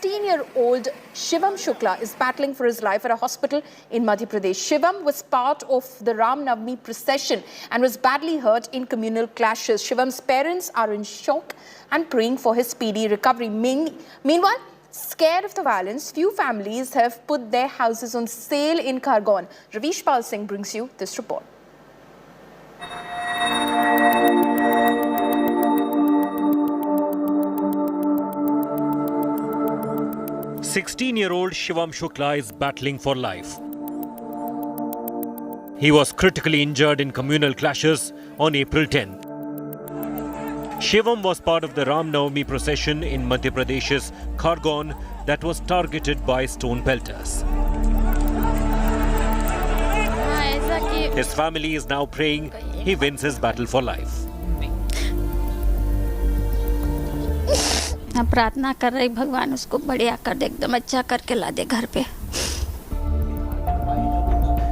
16-year-old Shivam Shukla is battling for his life at a hospital in Madhya Pradesh. Shivam was part of the Ram Navami procession and was badly hurt in communal clashes. Shivam's parents are in shock and praying for his speedy recovery. Meanwhile, scared of the violence, few families have put their houses on sale in Khargone. Ravish Pal Singh brings you this report. 16-year-old Shivam Shukla is battling for life. He was critically injured in communal clashes on April 10th. Shivam was part of the Ram Navami procession in Madhya Pradesh's Khargon that was targeted by stone pelters. His family is now praying he wins his battle for life. मैं प्रार्थना कर रही भगवान उसको बढ़िया कर दे, एकदम अच्छा करके ला दे घर पे.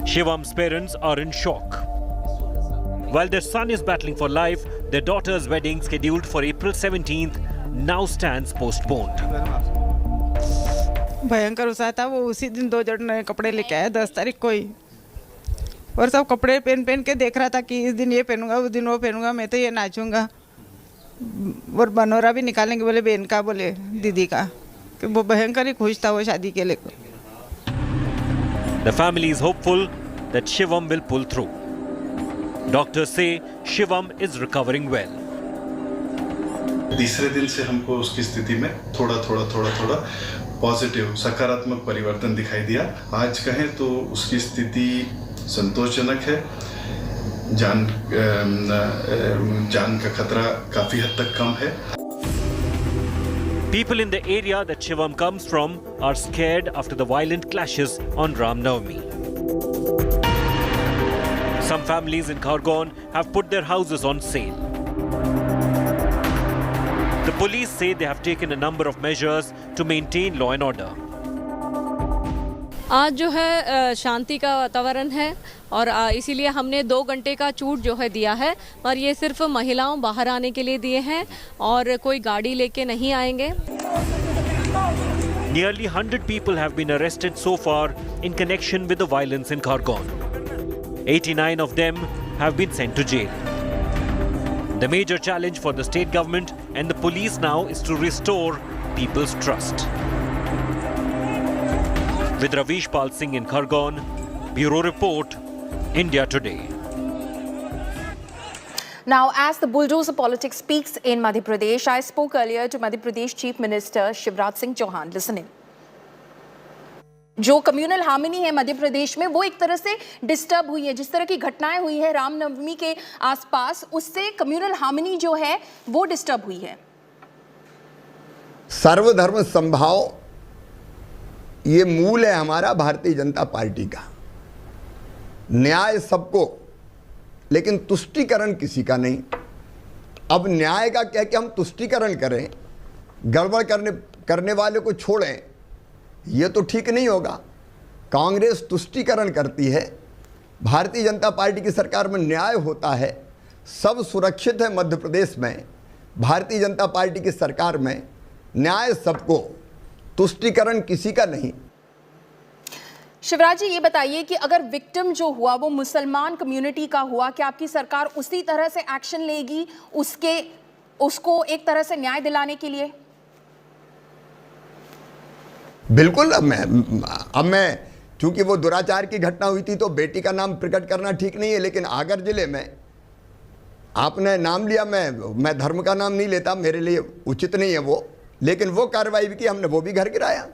Shivam's parents are in shock. While their son is battling for life, their daughter's wedding scheduled for April 17th now stands postponed. भयंकर उत्साह था. वो उसी दिन 2 जोड़ नए कपड़े लेके आया 10 तारीख को ही, और सब कपड़े पहन के देख रहा था कि इस दिन ये पहनूंगा, उस दिन वो पहनूंगा, मैं तो ये नाचूंगा. और बनोरा भी निकालेंगे बोले बहन का, बोले दीदी का. कि वो भयंकर ही खुश था वो शादी के लिए. The family is hopeful that Shivam will pull through. Doctors say Shivam is recovering well. तीसरे दिन से हमको उसकी स्थिति में थोड़ा पॉजिटिव सकारात्मक परिवर्तन दिखाई दिया. आज कहें तो उसकी स्थिति संतोषजनक है. जान का खतरा काफी हद तक कम है. People in the area that Shivam comes from are scared after the violent clashes on Ram Navami. Some families in Khargone have put their houses on sale. The police say they have taken a number of measures to maintain law and order. आज जो है शांति का वातावरण है और इसीलिए हमने 2 घंटे का छूट जो है दिया है, और ये सिर्फ महिलाओं बाहर आने के लिए दिए हैं और कोई गाड़ी लेके नहीं आएंगे. Nearly 100 people have been arrested so far in connection with the violence in Khargon. 89 of them have been sent to jail. The major challenge for the state government and the police now is to restore people's trust. With Ravish Pal Singh in Khargon, Bureau Report, India Today. Now, as the bulldozer politics speaks in Madhya Pradesh, I spoke earlier to Madhya Pradesh Chief Minister Shivraj Singh Chauhan. Listen in. जो communal harmony है मध्य प्रदेश में, वो एक तरह से disturb हुई है. जिस तरह की घटनाएं हुई है रामनवमी के आसपास, उससे कम्युनल हार्मनी जो है वो डिस्टर्ब हुई है. सर्वधर्म समभाव ये मूल है हमारा भारतीय जनता पार्टी का. न्याय सबको, लेकिन तुष्टीकरण किसी का नहीं. अब न्याय का क्या कि हम तुष्टीकरण करें, गड़बड़ करने वाले को छोड़ें, ये तो ठीक नहीं होगा. कांग्रेस तुष्टीकरण करती है, भारतीय जनता पार्टी की सरकार में न्याय होता है, सब सुरक्षित है. मध्य प्रदेश में भारतीय जनता पार्टी की सरकार में न्याय सबको, तुष्टीकरण किसी का नहीं. शिवराज जी, ये बताइए कि अगर विक्टिम जो हुआ वो मुसलमान कम्युनिटी का हुआ, क्या आपकी सरकार उसी तरह से एक्शन लेगी उसको एक तरह से न्याय दिलाने के लिए? बिल्कुल. अब मैं चूंकि वो दुराचार की घटना हुई थी तो बेटी का नाम प्रकट करना ठीक नहीं है, लेकिन आगर जिले में आपने नाम लिया, मैं धर्म का नाम नहीं लेता, मेरे लिए उचित नहीं है वो, लेकिन वो कार्रवाई भी की हमने, वो भी घर गिराया.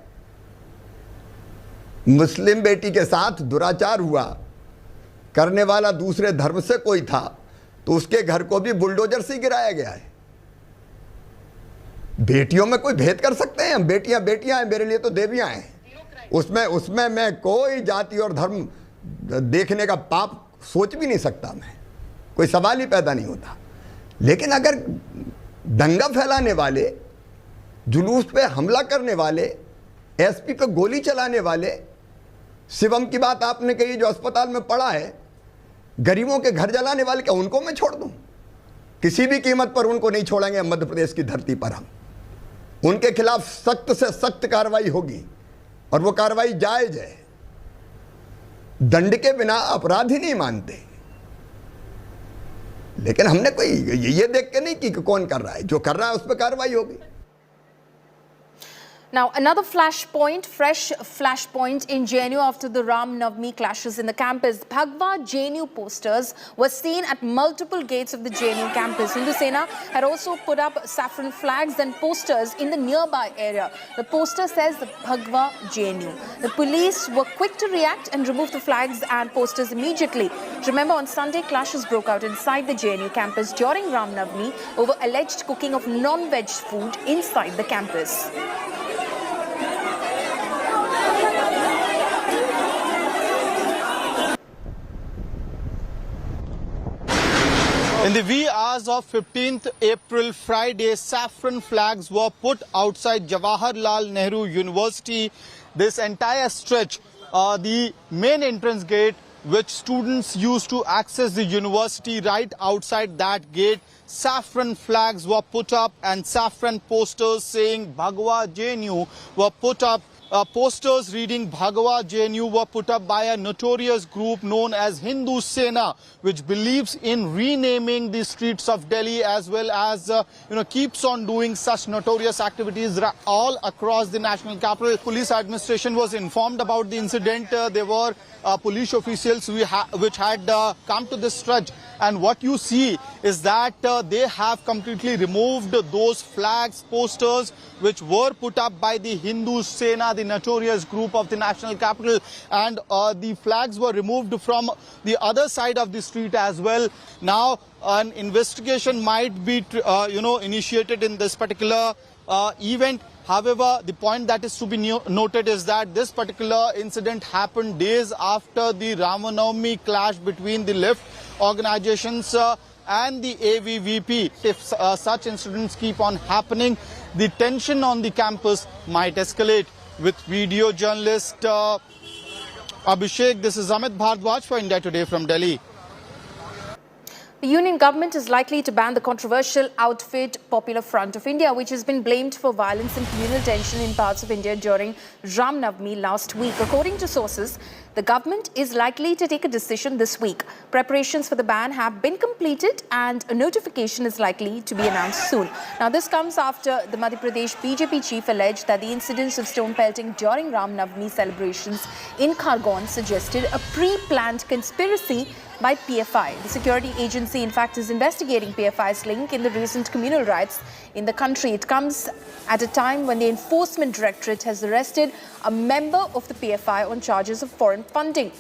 मुस्लिम बेटी के साथ दुराचार हुआ, करने वाला दूसरे धर्म से कोई था तो उसके घर को भी बुलडोजर से गिराया गया है. बेटियों में कोई भेद कर सकते हैं? हम बेटियां हैं, मेरे लिए तो देवियां हैं. उसमें मैं कोई जाति और धर्म देखने का पाप सोच भी नहीं सकता. मैं कोई सवाल ही पैदा नहीं होता. लेकिन अगर दंगा फैलाने वाले, जुलूस पे हमला करने वाले, एसपी पे गोली चलाने वाले, शिवम की बात आपने कही जो अस्पताल में पड़ा है, गरीबों के घर जलाने वाले, क्या उनको मैं छोड़ दूं? किसी भी कीमत पर उनको नहीं छोड़ेंगे मध्य प्रदेश की धरती पर हम. उनके खिलाफ सख्त से सख्त कार्रवाई होगी और वो कार्रवाई जायज है। दंड के बिना अपराध ही नहीं मानते। लेकिन हमने कोई ये देख के नहीं कि कौन कर रहा है, जो कर रहा है उस पर कार्रवाई होगी। Now, another fresh flashpoint in JNU after the Ram Navami clashes in the campus. Bhagwa JNU posters were seen at multiple gates of the JNU campus. Hindu Sena had also put up saffron flags and posters in the nearby area. The poster says the Bhagwa JNU. The police were quick to react and remove the flags and posters immediately. Remember, on Sunday, clashes broke out inside the JNU campus during Ram Navami over alleged cooking of non-veg food inside the campus. In the wee hours of 15th April, Friday, saffron flags were put outside Jawaharlal Nehru University. This entire stretch, the main entrance gate, which students used to access the university, right outside that gate, saffron flags were put up and saffron posters saying Bhagwa JNU were put up. Posters reading Bhagwa JNU were put up by a notorious group known as Hindu Sena, which believes in renaming the streets of Delhi, as well as keeps on doing such notorious activities all across the national capital. Police administration was informed about the incident. There were police officials which had come to this stretch, and what you see is that they have completely removed those flags, posters which were put up by the Hindu Sena, the notorious group of the national capital, and the flags were removed from the other side of the street as well. Now an investigation might be initiated in this particular event. However, the point that is to be noted is that this particular incident happened days after the Ramanavami clash between the left organizations and the AVVP. If such incidents keep on happening, the tension on the campus might escalate. With video journalist Abhishek, this is Amit Bhardwaj for India Today from Delhi. The union government is likely to ban the controversial outfit Popular Front of India, which has been blamed for violence and communal tension in parts of India during Ram Navami last week. According to sources, the government is likely to take a decision this week. Preparations for the ban have been completed and a notification is likely to be announced soon. Now, this comes after the Madhya Pradesh BJP chief alleged that the incidents of stone pelting during Ram Navami celebrations in Khargone suggested a pre-planned conspiracy by PFI. The security agency, in fact, is investigating PFI's link in the recent communal riots in the country. It comes at a time when the Enforcement Directorate has arrested a member of the PFI on charges of foreign funding.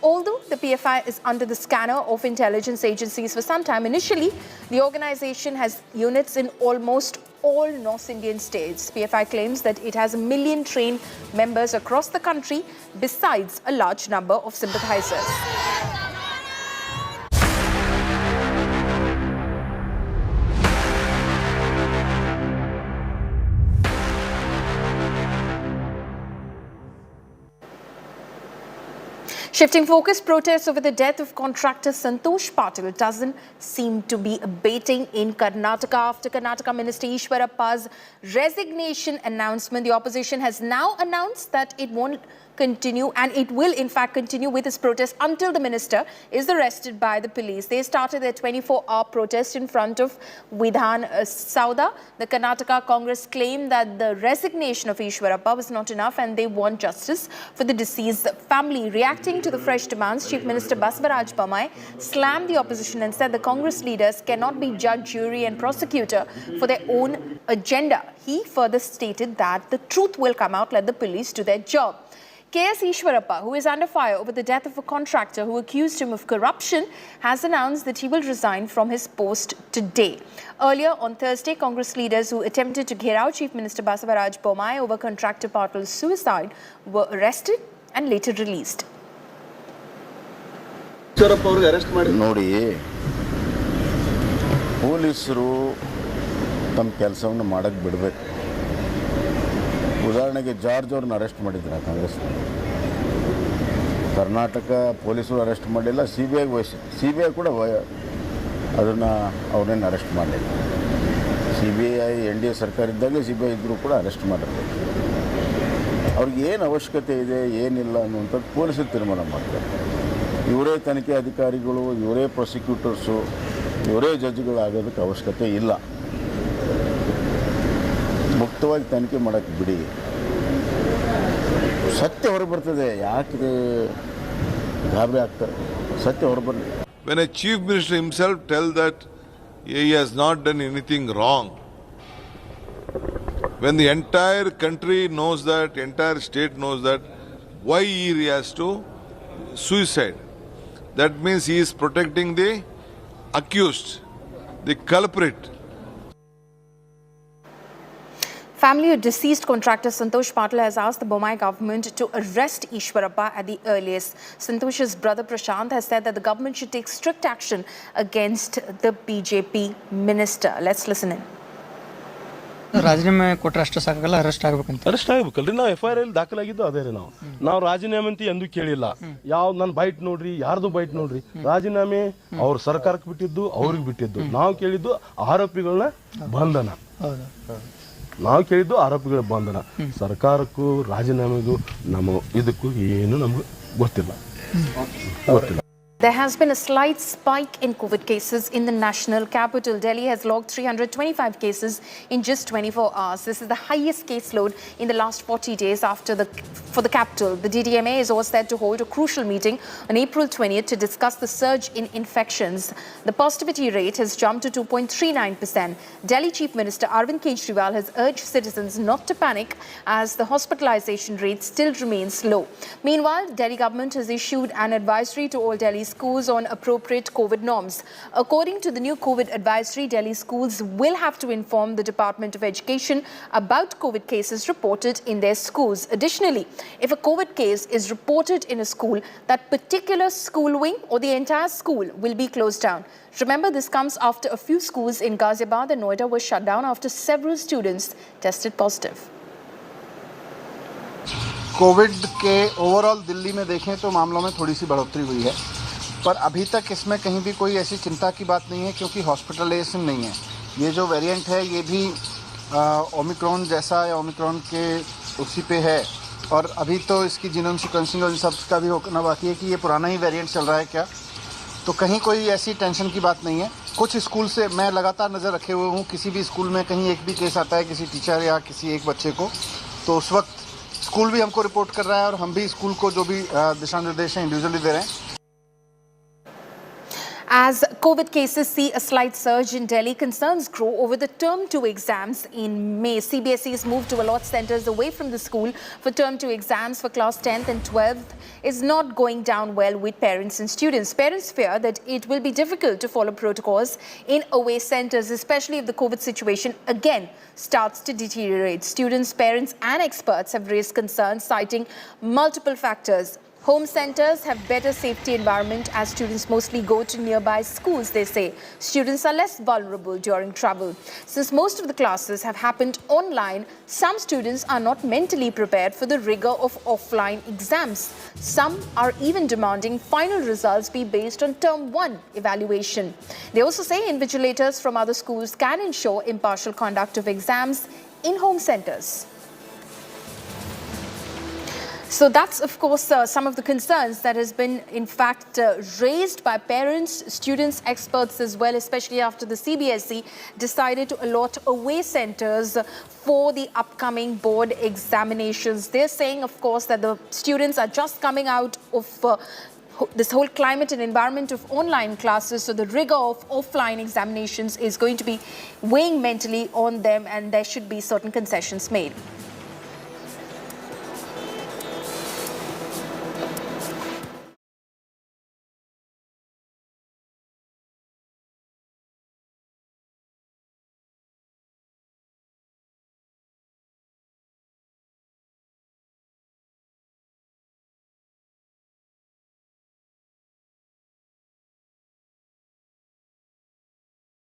Although the PFI is under the scanner of intelligence agencies for some time, initially, the organization has units in almost all North Indian states. PFI claims that it has 1 million trained members across the country, besides a large number of sympathizers. Shifting focus, protests over the death of contractor Santosh Patil doesn't seem to be abating in Karnataka. After Karnataka Minister Eshwarappa's resignation announcement, the opposition has now announced that it won't continue, and it will in fact continue with its protest until the minister is arrested by the police. They started their 24-hour protest in front of Vidhan Sauda. The Karnataka Congress claimed that the resignation of Eshwarappa was not enough and they want justice for the deceased family. Reacting to the fresh demands, Chief Minister Basavaraj Bommai slammed the opposition and said the Congress leaders cannot be judge, jury and prosecutor for their own agenda. He further stated that the truth will come out, let the police do their job. K.S. Eshwarappa, who is under fire over the death of a contractor who accused him of corruption, has announced that he will resign from his post today. Earlier on Thursday, Congress leaders who attempted to get out Chief Minister Basavaraj Bommai over contractor Patil's suicide were arrested and later released. ನೋಡಿ ಪೊಲೀಸರು ತಮ್ಮ ಕೆಲಸವನ್ನು ಮಾಡಕ್ಕೆ ಬಿಡಬೇಕು. ಉದಾಹರಣೆಗೆ George ಅವ್ರನ್ನ arrest ಮಾಡಿದ್ರು ಕಾಂಗ್ರೆಸ್. ಕರ್ನಾಟಕ ಪೊಲೀಸರು ಅರೆಸ್ಟ್ ಮಾಡಿಲ್ಲ, CBIಗೆ ವಹಿಸಿ CBI ಕೂಡ ಅದನ್ನು ಅವ್ರನ್ನೇನು ಅರೆಸ್ಟ್ ಮಾಡಲಿಲ್ಲ. CBI NDA ಸರ್ಕಾರ ಇದ್ದಾಗಲೇ CBI ಇದ್ದರೂ ಕೂಡ ಅರೆಸ್ಟ್ ಮಾಡಿರ್ಬೇಕು. ಅವ್ರಿಗೆ ಏನು ಅವಶ್ಯಕತೆ ಇದೆ ಏನಿಲ್ಲ ಅನ್ನುವಂಥದ್ದು ಪೊಲೀಸರು ತೀರ್ಮಾನ ಮಾಡ್ತಾರೆ. ಇವರೇ ತನಿಖೆ ಅಧಿಕಾರಿಗಳು, ಇವರೇ ಪ್ರಾಸಿಕ್ಯೂಟರ್ಸು, ಇವರೇ ಜಡ್ಜ್ಗಳಾಗೋದಕ್ಕೆ ಅವಶ್ಯಕತೆ ಇಲ್ಲ. ಮುಕ್ತವಾಗಿ ತನಿಖೆ ಮಾಡೋಕ್ಕೆ ಬಿಡಿ. ಸತ್ಯ ಹೊರಬರ್ತದೆ, ಯಾಕೆ ಗಾಬರಿ ಆಗ್ತಾರೆ? ಸತ್ಯ ಹೊರಬರಲಿ. When a chief minister himself tells that he has not done anything wrong, when the entire country knows that, entire state knows that, why he has to suicide? That means he is protecting the accused, the culprit. Family of deceased contractor Santosh Patil has asked the Bombay government to arrest Eshwarappa at the earliest. Santosh's brother Prashant has said that the government should take strict action against the BJP minister. Let's listen in. ರಾಜೀನಾಮೆ ಕೊಟ್ಟರೆ ಅಷ್ಟು ಸಾಕಾಗಲ್ಲ, arrest ಆಗಬೇಕಂತ. Arrest ಆಗಬೇಕಲ್ರಿ. ನಾವು FIR ಅಲ್ಲಿ ದಾಖಲಾಗಿದ್ದು ಅದೇ ರೀ. ನಾವು ರಾಜೀನಾಮೆ ಅಂತ ಎಂದೂ ಕೇಳಿಲ್ಲ. ಯಾವ್ದು ನನ್ನ ಬೈಟ್ ನೋಡ್ರಿ, ಯಾರ್ದು ಬೈಟ್ ನೋಡ್ರಿ. ರಾಜೀನಾಮೆ ಅವ್ರ ಸರ್ಕಾರಕ್ಕೆ ಬಿಟ್ಟಿದ್ದು, ಅವ್ರಿಗೆ ಬಿಟ್ಟಿದ್ದು. ನಾವು ಕೇಳಿದ್ದು ಆರೋಪಿಗಳನ್ನ ಬಂಧನ. ನಾವು ಕೇಳಿದ್ದು ಆರೋಪಿಗಳ ಬಂಧನ. ಸರ್ಕಾರಕ್ಕೂ ರಾಜೀನಾಮೆಗೂ ನಮ್ಮ ಇದಕ್ಕೂ ಏನು ನಮ್ಗೆ ಗೊತ್ತಿಲ್ಲ. There has been a slight spike in COVID cases in the national capital. Delhi has logged 325 cases in just 24 hours. This is the highest caseload in the last 40 days for the capital. The DDMA is also set to hold a crucial meeting on April 20th to discuss the surge in infections. The positivity rate has jumped to 2.39%. Delhi Chief Minister Arvind Kejriwal has urged citizens not to panic as the hospitalization rate still remains low. Meanwhile, Delhi government has issued an advisory to all Delhi schools on appropriate COVID norms. According to the new COVID advisory, Delhi schools will have to inform the Department of Education about COVID cases reported in their schools. Additionally, if a COVID case is reported in a school, that particular school wing or the entire school will be closed down. Remember, this comes after a few schools in Ghaziabad and Noida were shut down after several students tested positive. Covid के overall Delhi में देखें तो मामलों में थोड़ी सी बढ़ोतरी हुई है, पर अभी तक इसमें कहीं भी कोई ऐसी चिंता की बात नहीं है क्योंकि हॉस्पिटलाइजेशन नहीं है. ये जो वेरिएंट है ये भी ओमिक्रॉन जैसा या ओमिक्रॉन के उसी पे है और अभी तो इसकी जीनोम सीक्वेंसिंग और इन सब का भी होना बाकी है कि ये पुराना ही वेरिएंट चल रहा है क्या. तो कहीं कोई ऐसी टेंशन की बात नहीं है. कुछ स्कूल से मैं लगातार नज़र रखे हुए हूँ, किसी भी स्कूल में कहीं एक भी केस आता है किसी टीचर या किसी एक बच्चे को, तो उस वक्त स्कूल भी हमको रिपोर्ट कर रहा है और हम भी स्कूल को जो भी दिशा निर्देश हैं इंडिविजुअली दे रहे हैं. As COVID cases see a slight surge in Delhi, concerns grow over the Term 2 exams in May. CBSE has moved to allot centres away from the school for Term 2 exams for class 10th and 12th is not going down well with parents and students. Parents fear that it will be difficult to follow protocols in away centres, especially if the COVID situation again starts to deteriorate. Students, parents and experts have raised concerns citing multiple factors. Home centres have better safety environment as students mostly go to nearby schools, they say. Students are less vulnerable during travel. Since most of the classes have happened online, some students are not mentally prepared for the rigour of offline exams. Some are even demanding final results be based on Term 1 evaluation. They also say invigilators from other schools can ensure impartial conduct of exams in home centres. So that's, of course, some of the concerns that has been, in fact, raised by parents, students, experts as well, especially after the CBSE decided to allot away centres for the upcoming board examinations. They're saying, of course, that the students are just coming out of this whole climate and environment of online classes, so the rigour of offline examinations is going to be weighing mentally on them and there should be certain concessions made.